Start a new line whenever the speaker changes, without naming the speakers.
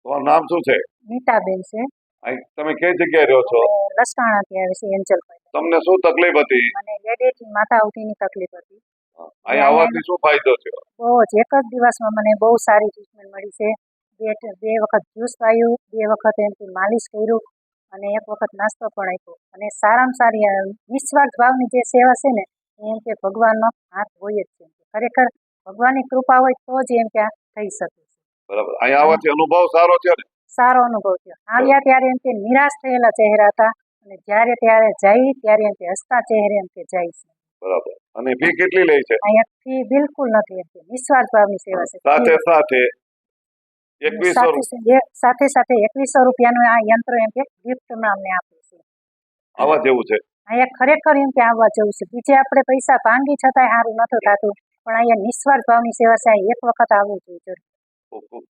તમારું નામ શું છે?
નીતાબેન છે.
તમે કઈ જગ્યાએ રહો છો?
લસકાણાથી આવે છે એન્જલભાઈ.
તમને શું તકલીફ હતી?
મને લેડેથી માથા ઉઠીની તકલીફ હતી.
અહીંયા આવવાથી શું ફાયદો થયો?
બહુ જ એક જ દિવસમાં મને બહુ સારી ટ્રીટમેન્ટ મળી છે. બે વખત જ્યુસ પાયું, 2 વખત એમથી માલિશ કર્યું અને 1 વખત નાસ્તો પણ આપ્યો. અને સારામાં સારી નિસ્વાર્થ ભાવની જે સેવા છે ને એમ કે ભગવાનનો હાથ હોય જ છે. ખરેખર ભગવાનની કૃપા હોય તો જ એમ કે આ થઈ શકે છે.
બરાબર. અહીંયા આવવાથી અનુભવ સારો છે ને?
સારો અનુભવ થયો. આવ્યા ત્યારે એમ કે નિરાશ થયેલા ચહેરા હતા અને જ્યારે જાય ત્યારે એમ કે હસતા ચહેરે એમ કે જાય છે.
બરાબર. અને ફી કેટલી લે છે?
અહીંયા ફી બિલકુલ નથી. એમ કે નિસ્વાર્થ ભાવની સેવા છે.
સાથે સાથે 2100
સાથે 2100 રૂપિયાનું આ યંત્ર એમ કે ગિફ્ટમાં અમને આપે છે.
આવવા જેવું છે.
અહીંયા ખરેખર એમ કે આવવા જેવું છે. બીજે આપણે પૈસા ભાંગી છતાંય સારું નતું થતું, પણ અહીંયા નિસ્વાર્થ ભાવની સેવા છે. એક વખત આવવું જોઈએ.
ખૂબ ખૂબ